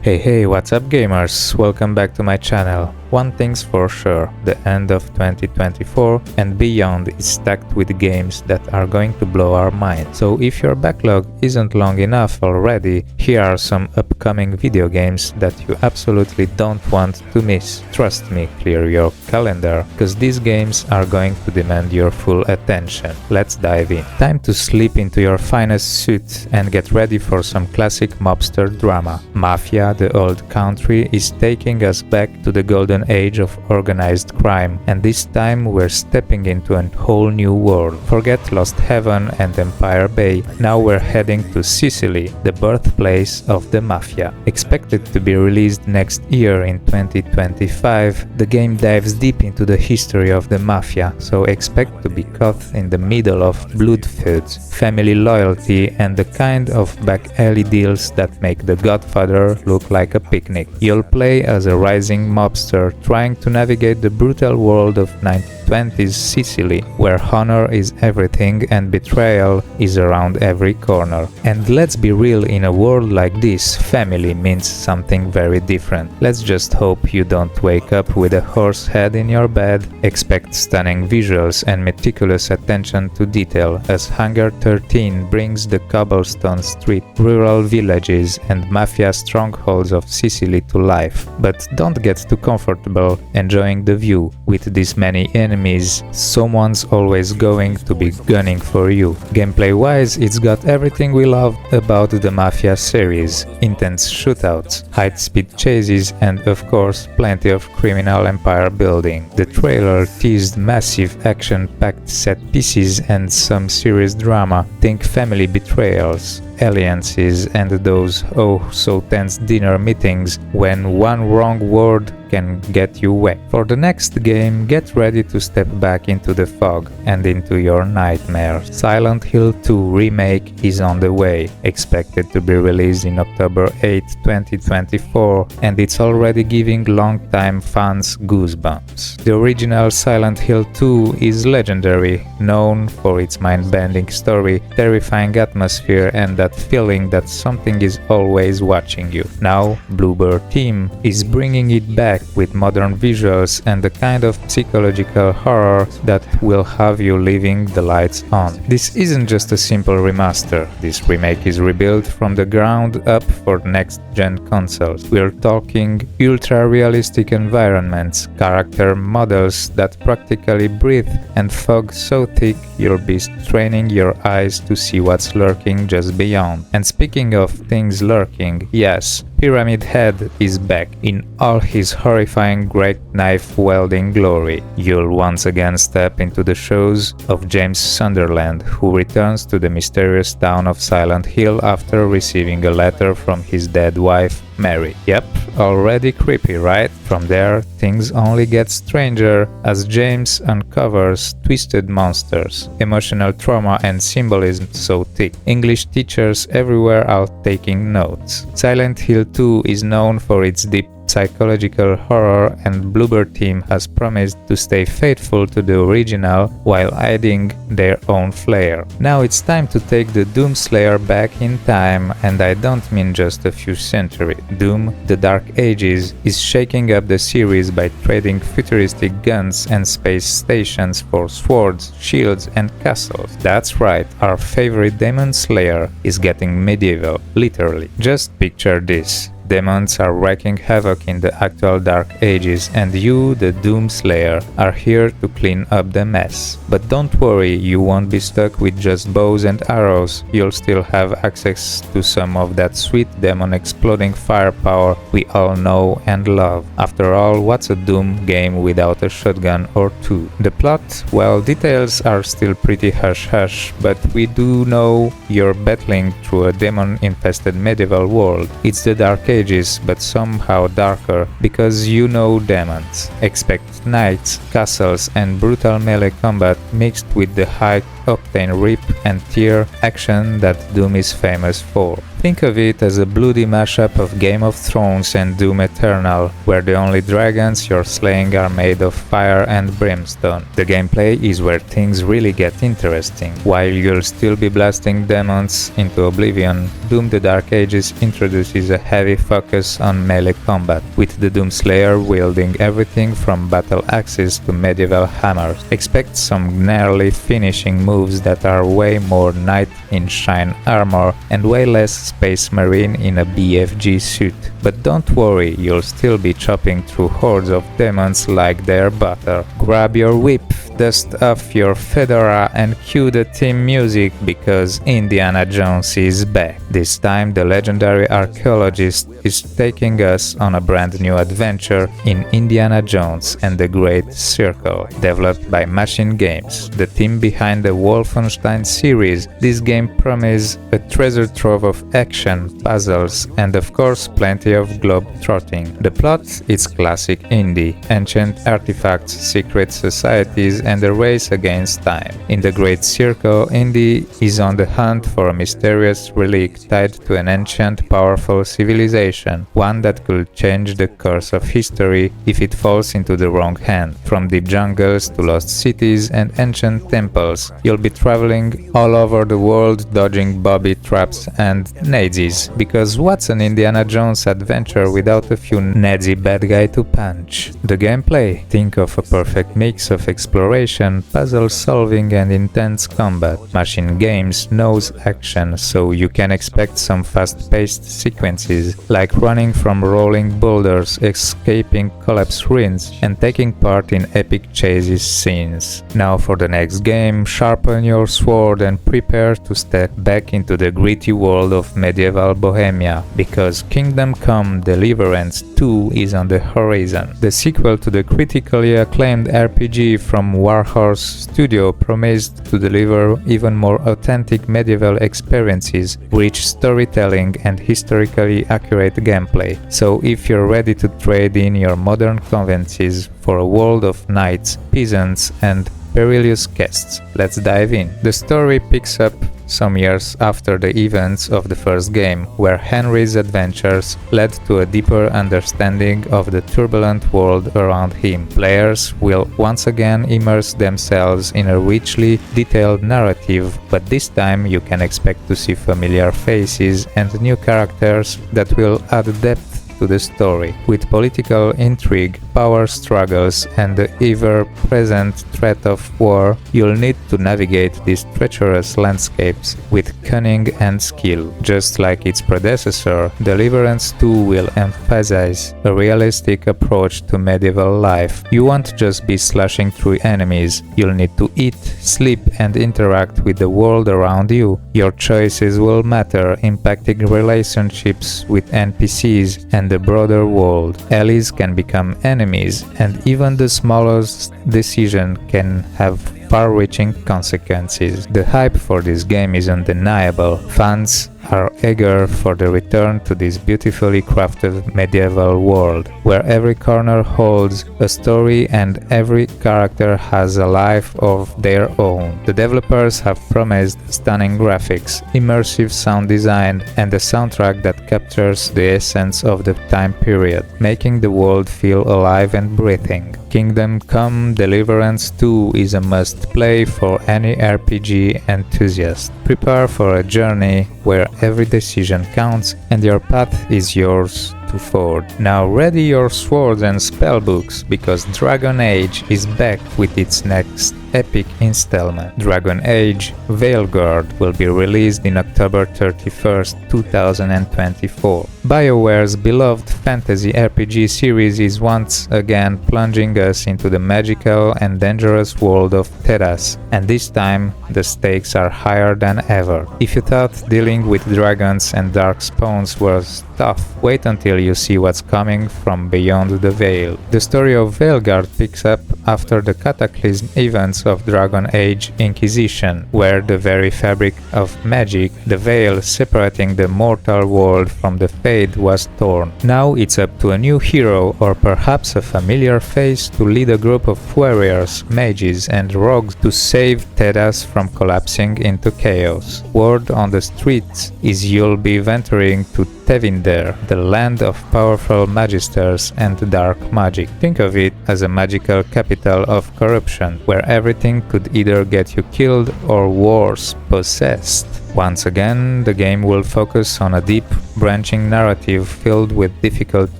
Hey, what's up gamers? Welcome back to my channel. One thing's for sure, the end of 2024 and beyond is stacked with games that are going to blow our mind. So if your backlog isn't long enough already, here are some upcoming video games that you absolutely don't want to miss. Trust me, clear your calendar, because these games are going to demand your full attention. Let's dive in. Time to slip into your finest suit and get ready for some classic mobster drama. Mafia, the old country, is taking us back to the golden age of organized crime, and this time we're stepping into a whole new world. Forget Lost Heaven and Empire Bay, now we're heading to Sicily, the birthplace of the Mafia. Expected to be released next year in 2025, the game dives deep into the history of the Mafia, so expect to be caught in the middle of blood feuds, family loyalty, and the kind of back alley deals that make The Godfather look like a picnic. You'll play as a rising mobster trying to navigate the brutal world of 1920s Sicily, where honor is everything and betrayal is around every corner. And let's be real, in a world like this, family means something very different. Let's just hope you don't wake up with a horse head in your bed. Expect stunning visuals and meticulous attention to detail as Hunger 13 brings the cobblestone street, rural villages and mafia strongholds of Sicily to life. But don't get too comfortable enjoying the view. With this many enemies, someone's always going to be gunning for you. Gameplay wise, it's got everything we love about the Mafia series: intense shootouts, high-speed chases, and of course plenty of criminal empire building. The trailer teased massive action-packed set pieces and some serious drama. Think family betrayals, alliances, and those oh so tense dinner meetings when one wrong word can get you wet. For the next game, get ready to step back into the fog and into your nightmare. Silent Hill 2 Remake is on the way, expected to be released in October 8, 2024, and it's already giving long-time fans goosebumps. The original Silent Hill 2 is legendary, known for its mind-bending story, terrifying atmosphere, and that feeling that something is always watching you. Now, Bluebird team is bringing it back with modern visuals and the kind of psychological horror that will have you leaving the lights on. This isn't just a simple remaster, this remake is rebuilt from the ground up for next-gen consoles. We're talking ultra-realistic environments, character models that practically breathe, and fog so thick you'll be straining your eyes to see what's lurking just beyond. And speaking of things lurking, yes, Pyramid Head is back in all his horrifying great knife wielding glory. You'll once again step into the shoes of James Sunderland, who returns to the mysterious town of Silent Hill after receiving a letter from his dead wife, Mary. Yep, already creepy, right? From there, things only get stranger as James uncovers twisted monsters, emotional trauma and symbolism so thick. English teachers everywhere are taking notes. Silent Hill 2 is known for its deep psychological horror, and Bluebird team has promised to stay faithful to the original while adding their own flair. Now it's time to take the Doom Slayer back in time, and I don't mean just a few centuries. Doom, the Dark Ages, is shaking up the series by trading futuristic guns and space stations for swords, shields, and castles. That's right, our favorite Demon Slayer is getting medieval, literally. Just picture this. Demons are wreaking havoc in the actual Dark Ages, and you, the Doom Slayer, are here to clean up the mess. But don't worry, you won't be stuck with just bows and arrows. You'll still have access to some of that sweet demon exploding firepower we all know and love. After all, what's a Doom game without a shotgun or two? The plot? Well, details are still pretty hush-hush, but we do know you're battling through a demon-infested medieval world. It's the Dark Ages, but somehow darker, because you know demons. Expect knights, castles, and brutal melee combat mixed with the high high-octane rip and tear action that Doom is famous for. Think of it as a bloody mashup of Game of Thrones and Doom Eternal, where the only dragons you're slaying are made of fire and brimstone. The gameplay is where things really get interesting. While you'll still be blasting demons into oblivion, Doom the Dark Ages introduces a heavy focus on melee combat, with the Doomslayer wielding everything from battle axes to medieval hammers. Expect some gnarly finishing moves that are way more knight in shine armor and way less Space Marine in a BFG suit. But don't worry, you'll still be chopping through hordes of demons like they're butter. Grab your whip, dust off your fedora and cue the theme music because Indiana Jones is back. This time the legendary archaeologist is taking us on a brand new adventure in Indiana Jones and the Great Circle, developed by Machine Games, the team behind the Wolfenstein series. This game promises a treasure trove of action, puzzles, and of course plenty of globe-trotting. The plot is classic indie, ancient artifacts, secret societies, and a race against time. In the Great Circle, Indy is on the hunt for a mysterious relic tied to an ancient, powerful civilization, one that could change the course of history if it falls into the wrong hand. From deep jungles to lost cities and ancient temples, you'll be traveling all over the world dodging booby traps and Nazis, because what's an Indiana Jones adventure without a few Nazi bad guy to punch? The gameplay? Think of a perfect mix of exploration, puzzle solving and intense combat. Machine Games knows action, so you can expect some fast-paced sequences, like running from rolling boulders, escaping collapsed ruins, and taking part in epic chases scenes. Now for the next game, sharpen your sword and prepare to step back into the gritty world of medieval Bohemia, because Kingdom Come Deliverance 2 is on the horizon. The sequel to the critically acclaimed RPG from Warhorse Studio promised to deliver even more authentic medieval experiences, rich storytelling and historically accurate gameplay. So if you're ready to trade in your modern conventions for a world of knights, peasants and perilous quests, let's dive in. The story picks up some years after the events of the first game, where Henry's adventures led to a deeper understanding of the turbulent world around him. Players will once again immerse themselves in a richly detailed narrative, but this time you can expect to see familiar faces and new characters that will add depth to the story. With political intrigue, power struggles and the ever-present threat of war, you'll need to navigate these treacherous landscapes with cunning and skill. Just like its predecessor, Deliverance 2 will emphasize a realistic approach to medieval life. You won't just be slashing through enemies, you'll need to eat, sleep and interact with the world around you. Your choices will matter, impacting relationships with NPCs and the broader world. Allies can become enemies, and even the smallest decision can have far-reaching consequences. The hype for this game is undeniable. Fans are eager for the return to this beautifully crafted medieval world, where every corner holds a story and every character has a life of their own. The developers have promised stunning graphics, immersive sound design, and a soundtrack that captures the essence of the time period, making the world feel alive and breathing. Kingdom Come Deliverance 2 is a must-play for any RPG enthusiast. Prepare for a journey where every decision counts and your path is yours to forge. Now ready your swords and spellbooks, because Dragon Age is back with its next epic installment. Dragon Age Vileguard will be released in October 31st, 2024. BioWare's beloved fantasy RPG series is once again plunging us into the magical and dangerous world of Thedas, and this time the stakes are higher than ever. If you thought dealing with dragons and dark spawns was tough, wait until you see what's coming from beyond the veil. The story of Vileguard picks up after the cataclysm events of Dragon Age Inquisition, where the very fabric of magic, the veil separating the mortal world from the fade, was torn. Now it's up to a new hero, or perhaps a familiar face, to lead a group of warriors, mages and rogues to save Tedas from collapsing into chaos. Word on the streets is you'll be venturing to Tevinter, the land of powerful magisters and dark magic. Think of it as a magical capital of corruption, where everything could either get you killed or worse, possessed. Once again, the game will focus on a deep, branching narrative filled with difficult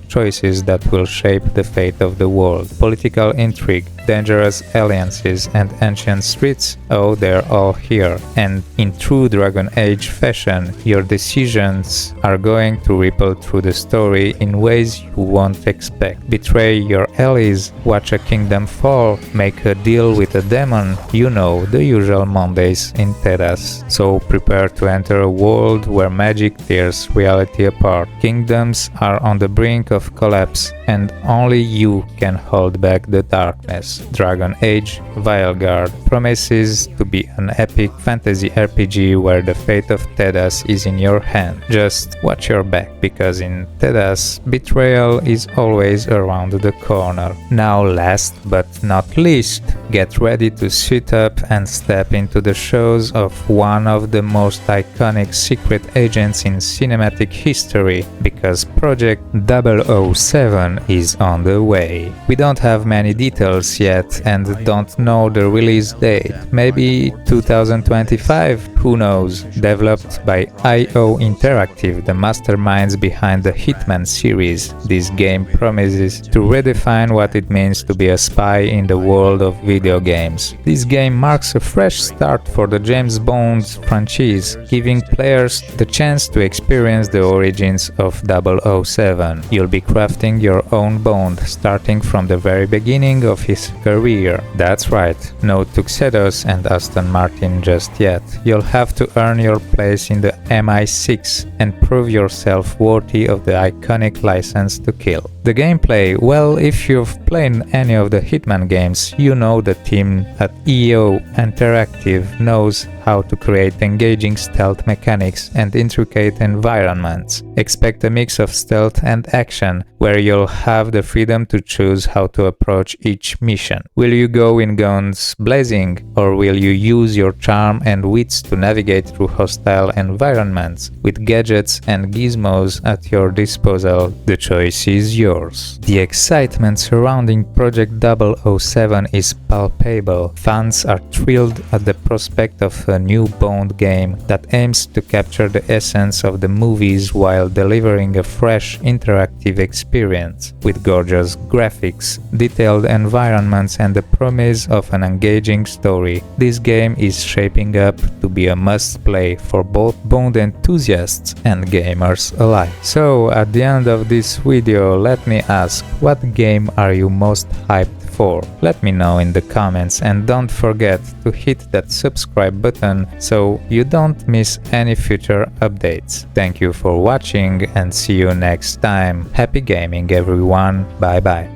choices that will shape the fate of the world. Political intrigue, dangerous alliances, and ancient streets, oh, they're all here. And in true Dragon Age fashion, your decisions are going to ripple through the story in ways you won't expect. Betray your allies, watch a kingdom fall, make a deal with a demon, you know, the usual Mondays in Tedas. So prepare to enter a world where magic tears reality apart. Kingdoms are on the brink of collapse, and only you can hold back the darkness. Dragon Age Vileguard promises to be an epic fantasy RPG where the fate of Tedas is in your hand. Just watch your back, because in Tedas, betrayal is always around the corner. Now, last but not least, get ready to suit up and step into the shoes of one of the most iconic secret agents in cinematic history, because Project 007 is on the way. We don't have many details yet and don't know the release date. Maybe 2025? Who knows? Developed by IO Interactive, the masterminds behind the Hitman series, this game promises to redefine what it means to be a spy in the world of video games. This game marks a fresh start for the James Bond franchise, giving players the chance to experience the origins of 007. You'll be crafting your own Bond, starting from the very beginning of his career. That's right, no tuxedos and Aston Martin just yet. You'll have to earn your place in the MI6 and prove yourself worthy of the iconic license to kill. The gameplay, well, if you've played any of the Hitman games, you know the team at EO Interactive knows how to create engaging stealth mechanics and intricate environments. Expect a mix of stealth and action, where you'll have the freedom to choose how to approach each mission. Will you go in guns blazing, or will you use your charm and wits to navigate through hostile environments with gadgets and gizmos at your disposal? The choice is yours. The excitement surrounding Project 007 is palpable. Fans are thrilled at the prospect of a new Bond game that aims to capture the essence of the movies while delivering a fresh, interactive experience. With gorgeous graphics, detailed environments, and the promise of an engaging story, this game is shaping up to be a must-play for both Bond enthusiasts and gamers alike. So, at the end of this video, let me ask, what game are you most hyped for? Let me know in the comments, and don't forget to hit that subscribe button so you don't miss any future updates. Thank you for watching and see you next time. Happy gaming everyone, bye bye.